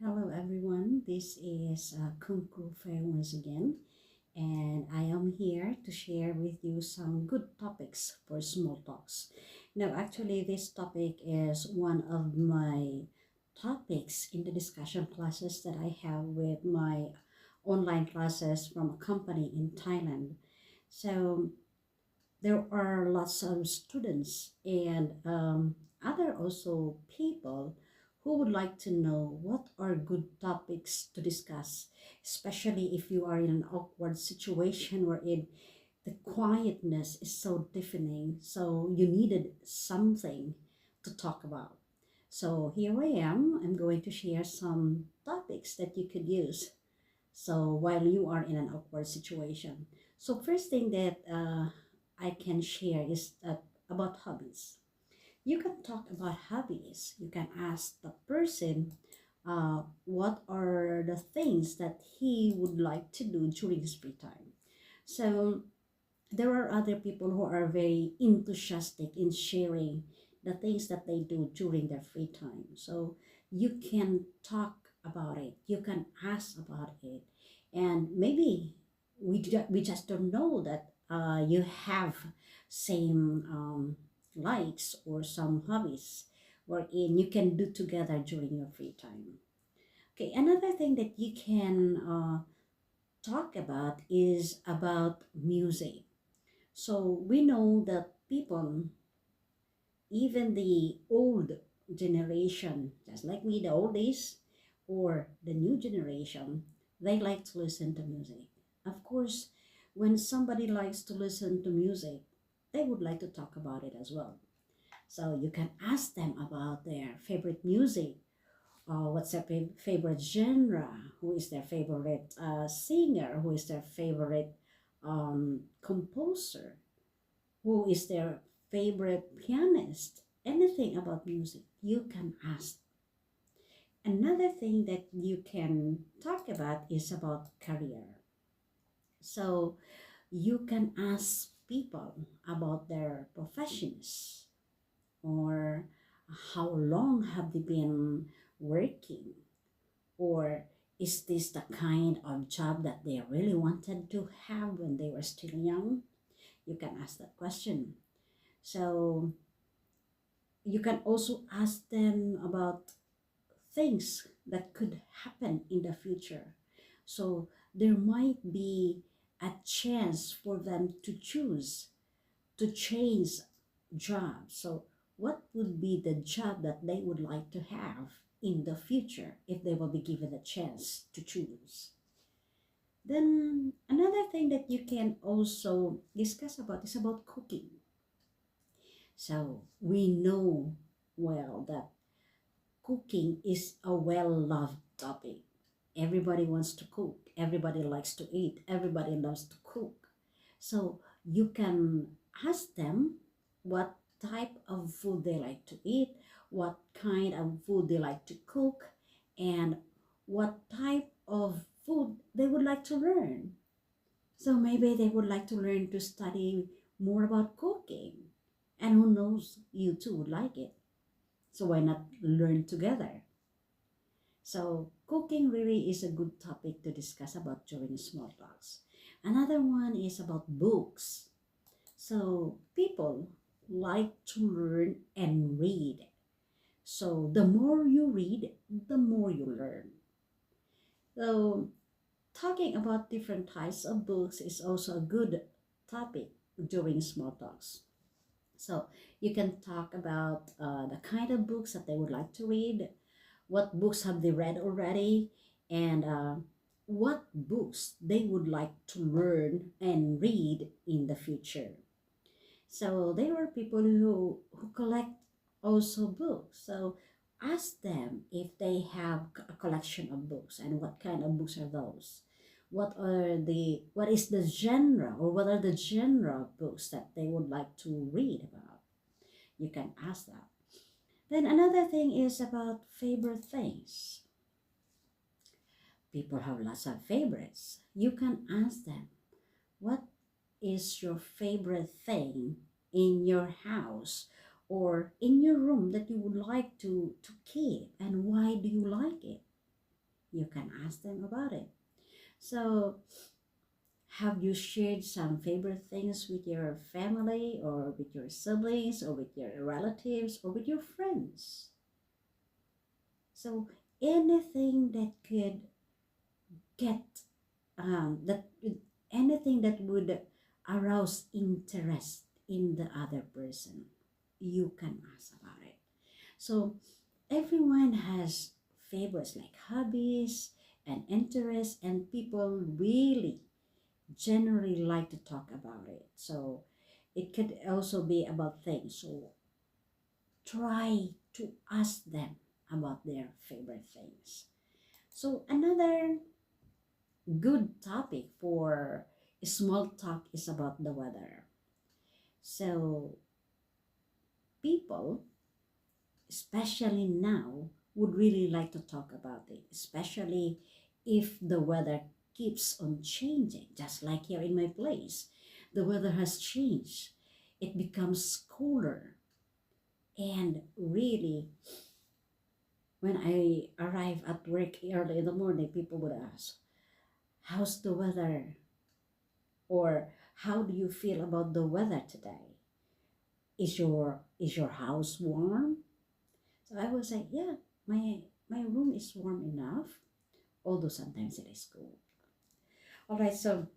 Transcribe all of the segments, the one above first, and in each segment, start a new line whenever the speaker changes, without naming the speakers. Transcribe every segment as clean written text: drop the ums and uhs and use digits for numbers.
Hello everyone, this is Kung Fu Fair once again, and I am here to share with you some good topics for small talks. Now, actually, this topic is one of my topics in the discussion classes that I have with my online classes from a company in Thailand. So, there are lots of students and other also people who would like to know what are good topics to discuss, especially if you are in an awkward situation wherein the quietness is so deafening, so you needed something to talk about. So here I am. I'm going to share some topics that you could use so while you are in an awkward situation. So first thing that I can share is about hobbies. You can talk about hobbies. You can ask the person what are the things that he would like to do during his free time. So there are other people who are very enthusiastic in sharing the things that they do during their free time. So you can talk about it, you can ask about it, and maybe we just don't know that you have same likes or some hobbies wherein you can do together during your free time. Okay, another thing that you can talk about is about music. So we know that people, even the old generation, just like me, the oldies, or the new generation, they like to listen to music. Of course, when somebody likes to listen to music, they would like to talk about it as well. So you can ask them about their favorite music, what's their favorite genre, who is their favorite singer, who is their favorite composer, who is their favorite pianist, anything about music, you can ask. Another thing that you can talk about is about career. So you can ask people about their professions or how long have they been working, or is this the kind of job that they really wanted to have when they were still young? You can ask that question. So you can also ask them about things that could happen in the future. So there might be a chance for them to choose to change jobs. So what would be the job that they would like to have in the future if they will be given a chance to choose? Then another thing that you can also discuss about is about cooking. So we know well that cooking is a well-loved topic. Everybody wants to cook. Everybody likes to eat. Everybody loves to cook. So you can ask them what type of food they like to eat, what kind of food they like to cook, and what type of food they would like to learn. So maybe they would like to learn to study more about cooking. And who knows, you too would like it. So why not learn together? So cooking really is a good topic to discuss about during small talks. Another one is about books. So people like to learn and read. So the more you read, the more you learn. So talking about different types of books is also a good topic during small talks. So you can talk about the kind of books that they would like to read, what books have they read already, and what books they would like to learn and read in the future. So there are people who collect also books. So ask them if they have a collection of books and what kind of books are those. What is the genre, or what are the genre of books that they would like to read about? You can ask that. Then another thing is about favorite things. People have lots of favorites. You can ask them, what is your favorite thing in your house or in your room that you would like to keep, and why do you like it? You can ask them about it. So, have you shared some favorite things with your family or with your siblings or with your relatives or with your friends? So, anything that could get that anything that would arouse interest in the other person, you can ask about it. So, everyone has favorites like hobbies and interests, and people really generally like to talk about it. So it could also be about things. So try to ask them about their favorite things. So another good topic for small talk is about the weather. So people, especially now, would really like to talk about it, especially if the weather keeps on changing, just like here in my place. The weather has changed. It becomes cooler. And really, when I arrive at work early in the morning, people would ask, how's the weather? Or how do you feel about the weather today? Is your house warm? So I will say, yeah, my room is warm enough, although sometimes it is cold. All right, so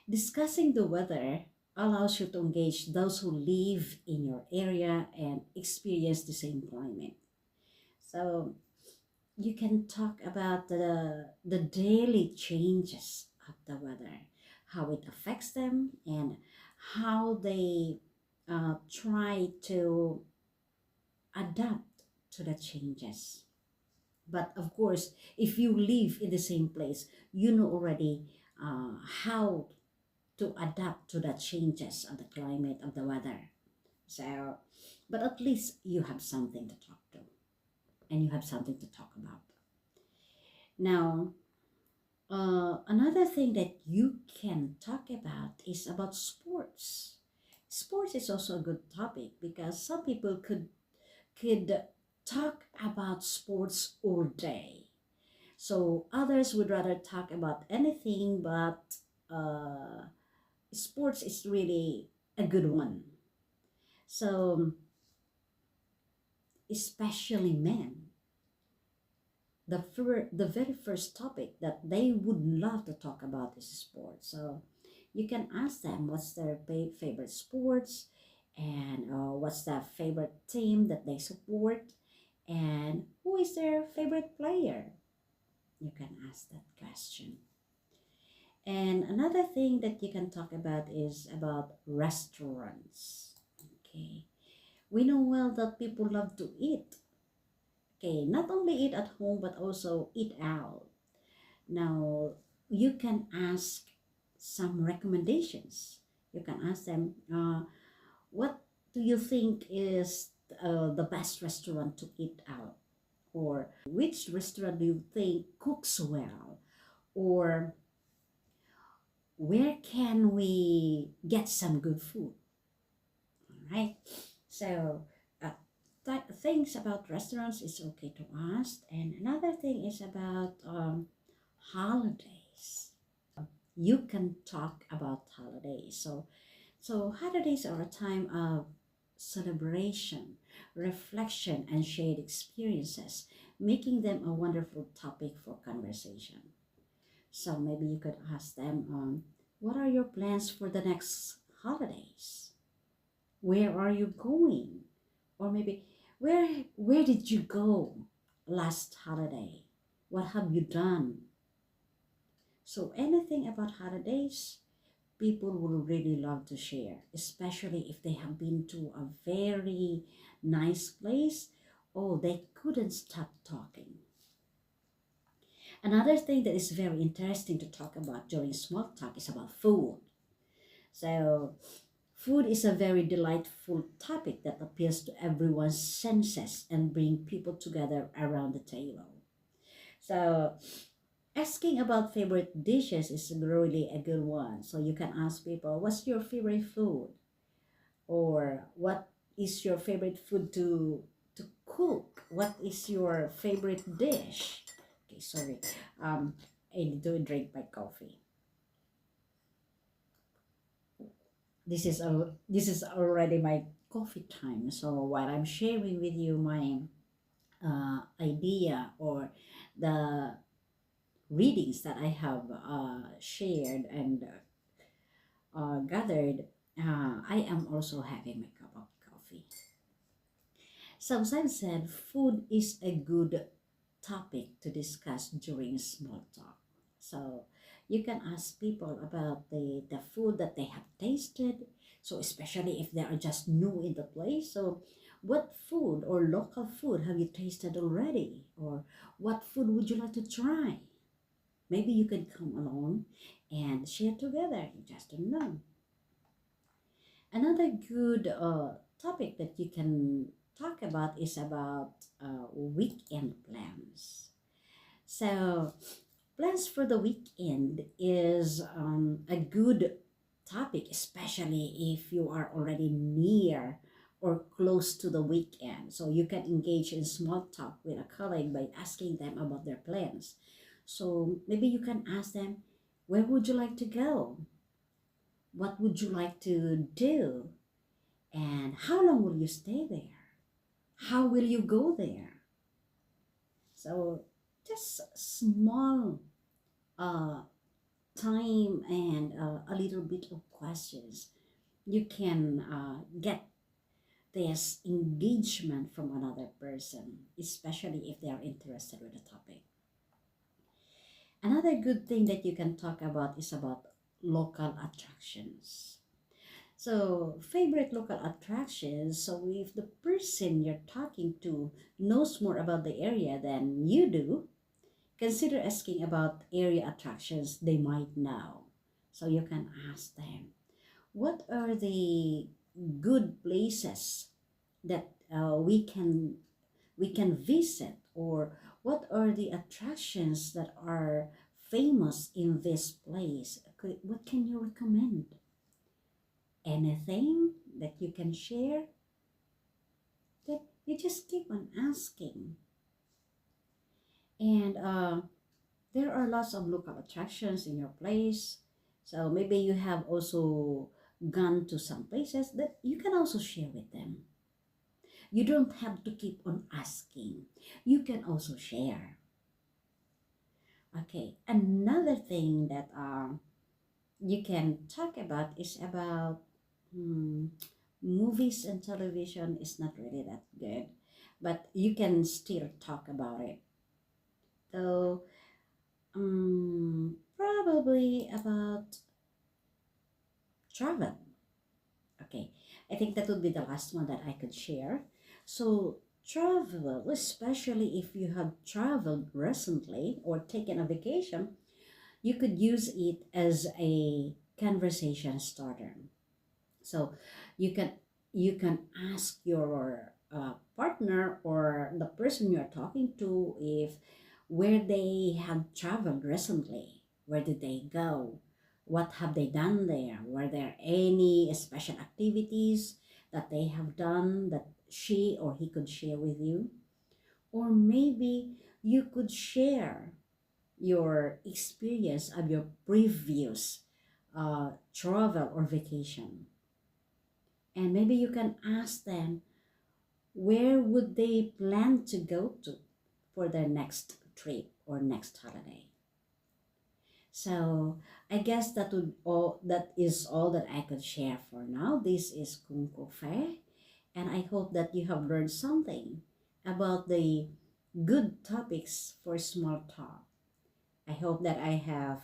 discussing the weather allows you to engage those who live in your area and experience the same climate. So you can talk about the daily changes of the weather, how it affects them, and how they try to adapt to the changes. But of course, if you live in the same place, you know already how to adapt to the changes of the climate of the weather. So, but at least you have something to talk to and you have something to talk about. Now, another thing that you can talk about is about sports. Sports is also a good topic because some people could talk about sports all day. So others would rather talk about anything, but uh, sports is really a good one. So especially men, the very first topic that they would love to talk about is sports. So you can ask them what's their favorite sports and what's their favorite team that they support and who is their favorite player. You can ask that question. And another thing that you can talk about is about restaurants. Okay. We know well that people love to eat. Okay, not only eat at home but also eat out. Now, you can ask some recommendations. You can ask them, what do you think is the best restaurant to eat out? Or which restaurant do you think cooks well? Or where can we get some good food? All right. So, things about restaurants is okay to ask. And another thing is about holidays. You can talk about holidays. So holidays are a time of celebration, reflection, and shared experiences, making them a wonderful topic for conversation. So maybe you could ask them, what are your plans for the next holidays? Where are you going? Or maybe where did you go last holiday? What have you done? So anything about holidays, people will really love to share, especially if they have been to a very nice place. Oh, they couldn't stop talking. Another thing that is very interesting to talk about during small talk is about food. So, food is a very delightful topic that appeals to everyone's senses and bring people together around the table. So, asking about favorite dishes is really a good one. So you can ask people, what's your favorite food? Or what is your favorite food to cook? What is your favorite dish? Okay, sorry. I need to drink my coffee. This is already my coffee time. So while I'm sharing with you my idea or the readings that I have shared and gathered, I am also having my cup of coffee. Sometimes said food is a good topic to discuss during small talk. So you can ask people about the food that they have tasted. So especially if they are just new in the place. So what food or local food have you tasted already? Or what food would you like to try? Maybe you can come along and share together. You just don't know. Another good topic that you can talk about is about weekend plans. So, plans for the weekend is a good topic, especially if you are already near or close to the weekend. So, you can engage in small talk with a colleague by asking them about their plans. So, maybe you can ask them, where would you like to go? What would you like to do? And how long will you stay there? How will you go there? So, just small uh, time and a little bit of questions, you can get this engagement from another person, especially if they are interested with the topic. Another good thing that you can talk about is about local attractions. So, favorite local attractions. So, if the person you're talking to knows more about the area than you do, consider asking about area attractions they might know. So, you can ask them, what are the good places that we can visit, or what are the attractions that are famous in this place? What can you recommend? Anything that you can share? That you just keep on asking. And there are lots of local attractions in your place. So maybe you have also gone to some places that you can also share with them. You don't have to keep on asking. You can also share. Okay, another thing that you can talk about is about hmm, movies and television is not really that good, but you can still talk about it. So, probably about travel. Okay, I think that would be the last one that I could share. So, travel, especially if you have traveled recently or taken a vacation, you could use it as a conversation starter. So, you can ask your partner or the person you're talking to if where they have traveled recently. Where did they go? What have they done there? Were there any special activities that they have done that she or he could share with you? Or maybe you could share your experience of your previous travel or vacation. And maybe you can ask them where would they plan to go to for their next trip or next holiday. So I guess that is all that I could share for now. This is Kung Fu Fe, and I hope that you have learned something about the good topics for small talk. I hope that I have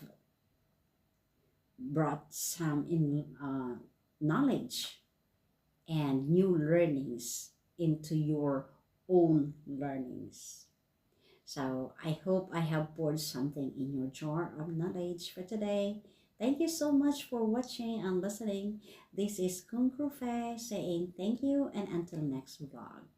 brought some in knowledge and new learnings into your own learnings. So I hope I have poured something in your jar of knowledge for today. Thank you so much for watching and listening. This is Kung Fu Fe saying thank you and until next vlog.